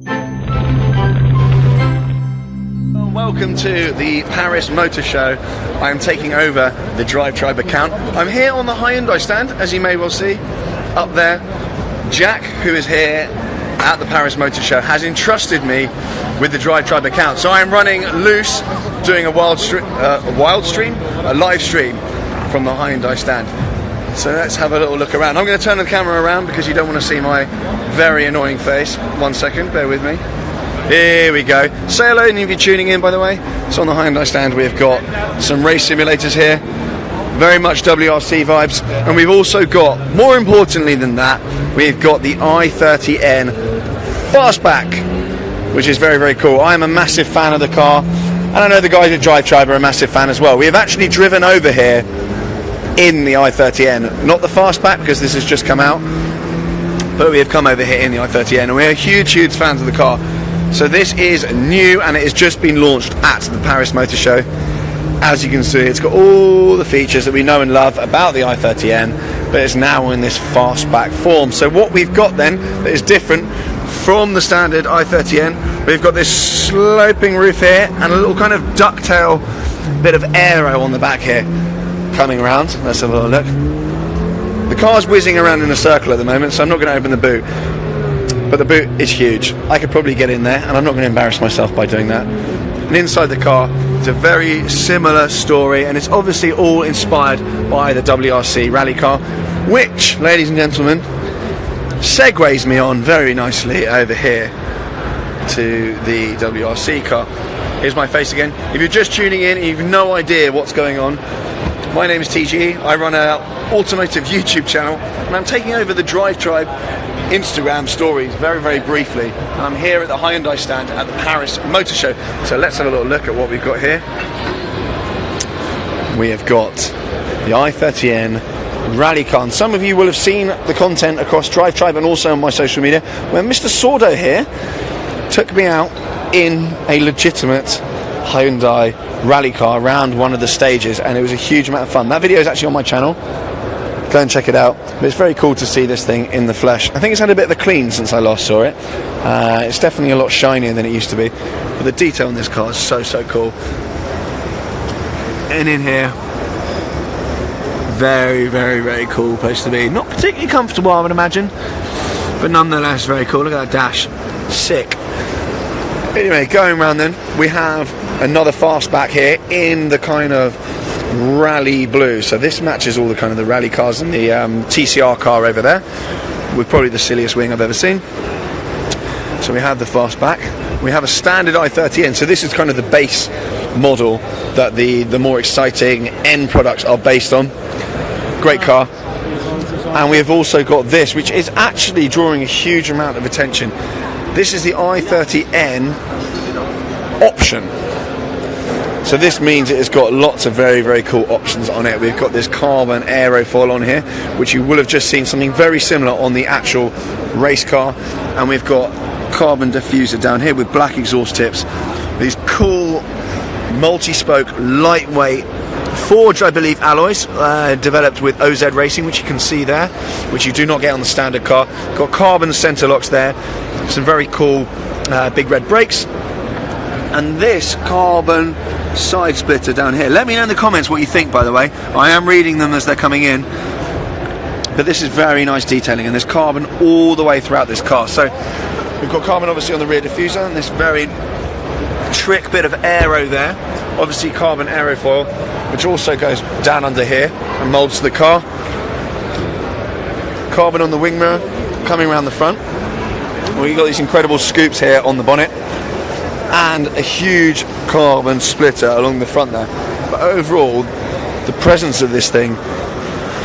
Welcome to the Paris Motor Show. I am taking over the drivetribe account. I'm here on the Hyundai stand, as you may well see. Up there, Jack, who is here at the Paris Motor Show, has entrusted me with the drivetribe account. So I am running loose, doing a live stream from the Hyundai stand. So let's have a little look around. I'm going to turn the camera around because you don't want to see my very annoying face. 1 second, bear with me. Here we go. Say hello if you're tuning in, by the way. So on the Hyundai stand we've got some race simulators here, very much WRC vibes, and we've also got, more importantly than that, we've got the i30N Fastback, which is very, very cool. I am a massive fan of the car, and I know the guys at drivetribe are a massive fan as well. We have actually driven over here in the i30N, not the Fastback because this has just come out, but we have come over here in the i30N, and we are huge fans of the car. So this is new, and it has just been launched at the Paris Motor Show. As you can see, it's got all the features that we know and love about the i30N, but it's now in this fastback form. So what we've got then that is different from the standard i30N, we've got this sloping roof here and a little kind of ducktail bit of aero on the back here coming around. Let's have a little look. The car's whizzing around in a circle at the moment, so I'm not going to open the boot. But the boot is huge. I could probably get in there, and I'm not going to embarrass myself by doing that. And inside the car, it's a very similar story, and it's obviously all inspired by the WRC rally car, which, ladies and gentlemen, segues me on very nicely over here to the WRC car. Here's my face again. If you're just tuning in and you've no idea what's going on, my name is TG. I run an automotive YouTube channel, and I'm taking over the drivetribe Instagram stories very, very briefly, and I'm here at the Hyundai stand at the Paris Motor Show. So let's have a little look at what we've got here. We have got the i30N rally car, and some of you will have seen the content across drivetribe and also on my social media where Mr. Sordo here took me out in a legitimate Hyundai rally car around one of the stages, and it was a huge amount of fun. That video is actually on my channel. Go and check it out. But it's very cool to see this thing in the flesh. I think it's had a bit of a clean since I last saw it. It's definitely a lot shinier than it used to be. But the detail in this car is so cool. And in here, very, very, very cool place to be. Not particularly comfortable, I would imagine, but nonetheless very cool. Look at that dash. Sick. Anyway, going around then, we have another fastback here in the kind of rally blue. So this matches all the kind of the rally cars, and the TCR car over there with probably the silliest wing I've ever seen. So we have the fastback. We have a standard i30N. So this is kind of the base model that the more exciting end products are based on. Great car. And we have also got this, which is actually drawing a huge amount of attention. This is the i30N option. So this means it has got lots of very, very cool options on it. We've got this carbon aerofoil on here, which you will have just seen something very similar on the actual race car. And we've got carbon diffuser down here with black exhaust tips. These cool multi-spoke, lightweight, forged, I believe, alloys, developed with OZ Racing, which you can see there, which you do not get on the standard car. Got carbon centre locks there. Some very cool big red brakes. And this carbon side splitter down here. Let me know in the comments what you think, by the way. I am reading them as they're coming in. But this is very nice detailing, and there's carbon all the way throughout this car. So we've got carbon obviously on the rear diffuser, and this very trick bit of aero there. Obviously carbon aerofoil, which also goes down under here and moulds to the car. Carbon on the wing mirror coming around the front. We've got these incredible scoops here on the bonnet, and a huge carbon splitter along the front there. But overall, the presence of this thing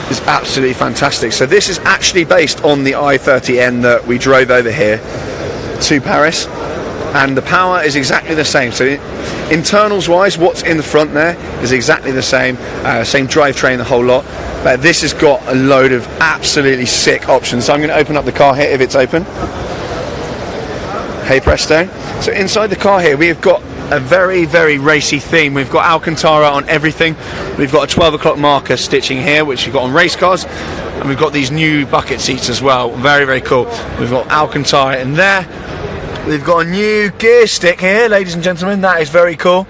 is absolutely fantastic. So this is actually based on the i30N that we drove over here to Paris, and the power is exactly the same. So internals wise, what's in the front there is exactly the same, same drivetrain, the whole lot. But this has got a load of absolutely sick options. So I'm going to open up the car here if it's open. Hey presto. So inside the car here we have got a very, very racy theme. We've got Alcantara on everything. We've got a 12 o'clock marker stitching here, which we've got on race cars, and we've got these new bucket seats as well. Very, very cool. We've got Alcantara in there, We've got a new gear stick here, ladies and gentlemen. That is very cool.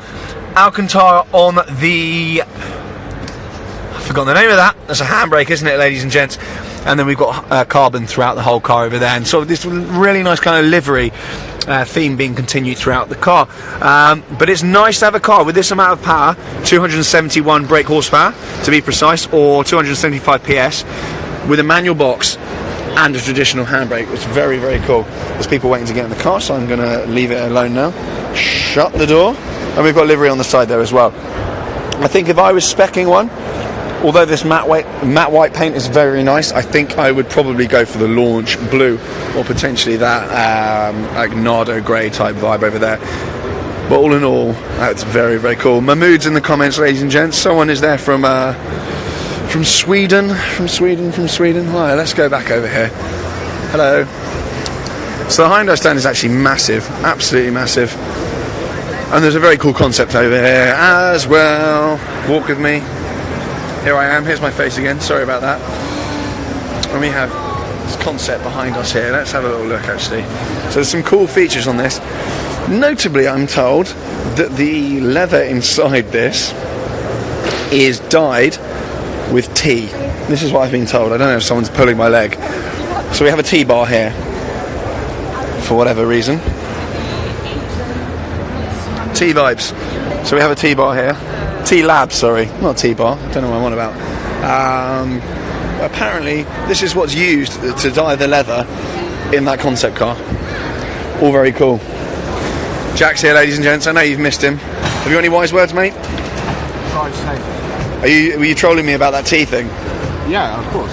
Alcantara on the... I've forgotten the name of that. That's a handbrake, isn't it, ladies and gents? And then we've got carbon throughout the whole car over there. And so this really nice kind of livery theme being continued throughout the car. But it's nice to have a car with this amount of power, 271 brake horsepower to be precise, or 275 PS, with a manual box and a traditional handbrake. It's very, very cool. There's people waiting to get in the car, so I'm going to leave it alone now. Shut the door. And we've got livery on the side there as well. I think if I was speccing one, although this matte white paint is very nice, I think I would probably go for the launch blue, or potentially that like Nardo grey type vibe over there. But all in all, that's very, very cool. Mahmood's in the comments, ladies and gents. Someone is there from Sweden. From Sweden. Hi, let's go back over here. Hello. So the Hyundai stand is actually massive, absolutely massive. And there's a very cool concept over here as well. Walk with me. Here I am, here's my face again, sorry about that. And we have this concept behind us here. Let's have a little look actually. So there's some cool features on this. Notably, I'm told that the leather inside this is dyed with tea. This is what I've been told. I don't know if someone's pulling my leg. So we have a tea bar here, for whatever reason. Tea vibes. So we have a tea bar here. Tea lab, sorry, not tea bar. I don't know what I'm on about. Apparently, this is what's used to dye the leather in that concept car. All very cool. Jack's here, ladies and gents. I know you've missed him. Have you got any wise words, mate? Drive safe. Were you trolling me about that tea thing? Yeah, of course.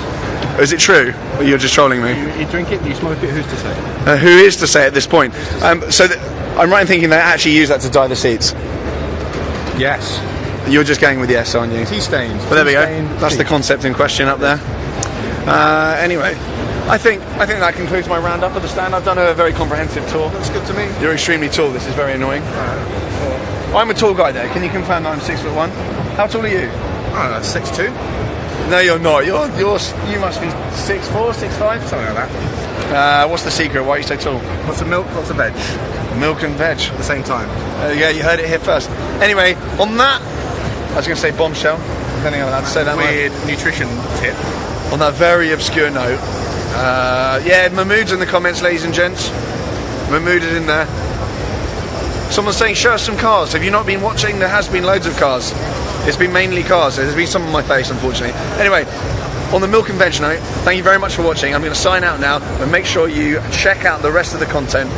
Is it true? Or you're just trolling me? You drink it, you smoke it, who's to say? Who is to say at this point? I'm right in thinking they actually use that to dye the seats. Yes. You're just going with yes, aren't you? Tea stains. Well, there we go. That's the concept in question up there. Anyway, I think that concludes my roundup of the stand. I've done a very comprehensive tour. That's good to me. You're extremely tall. This is very annoying. I'm a tall guy there. Can you confirm that I'm 6'1"? How tall are you? 6'2". No, you're not. You must be 6'4", 6'5", Something like that. What's the secret? Why are you so tall? Lots of milk, lots of veg. Milk and veg At the same time. Yeah, you heard it here first. Anyway, on that, I was going to say bombshell. Depending on how to say that. Weird nutrition tip. On that very obscure note, yeah, Mahmood's in the comments, ladies and gents. Mahmood is in there. Someone's saying, show us some cars. Have you not been watching? There has been loads of cars. It's been mainly cars. There's been some on my face, unfortunately. Anyway, on the milk and veg note, thank you very much for watching. I'm going to sign out now, and make sure you check out the rest of the content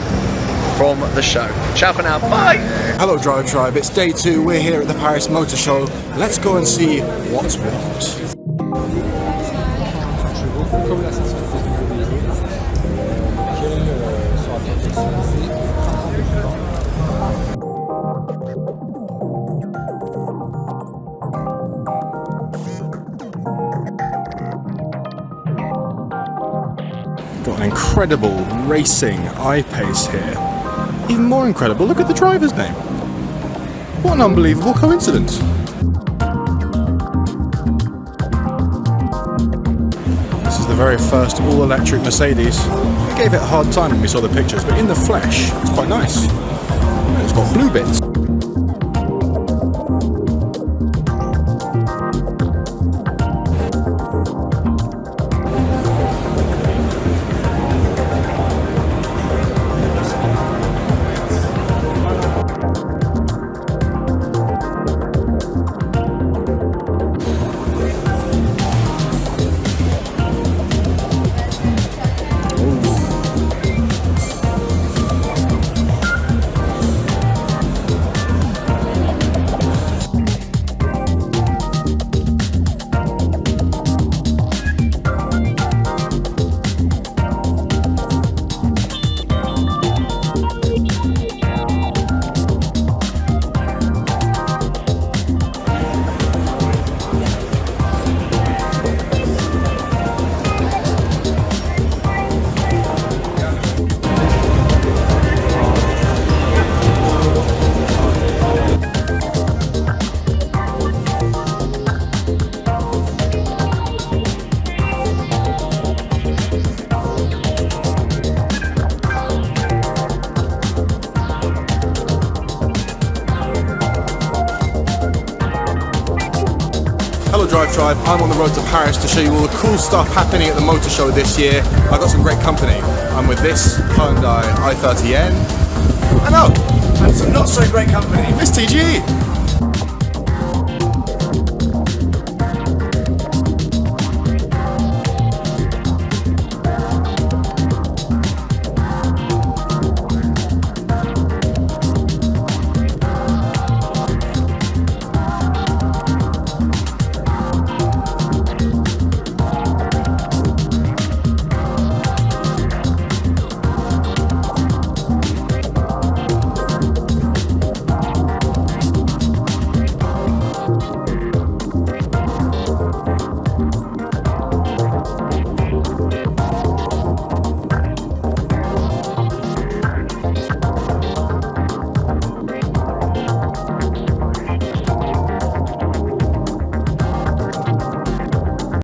from the show. Ciao for now. Bye. Hello Drive Tribe, it's day 2, we're here at the Paris Motorshow. Let's go and see what's what. Got an incredible racing I-Pace here. Even more incredible, look at the driver's name. What an unbelievable coincidence. This is the very first all-electric Mercedes. We gave it a hard time when we saw the pictures, but in the flesh, it's quite nice. It's got blue bits. drivetribe. I'm on the road to Paris to show you all the cool stuff happening at the Motorshow this year. I've got some great company. I'm with this Hyundai i30N. And oh, and some not so great company, Miss TGE.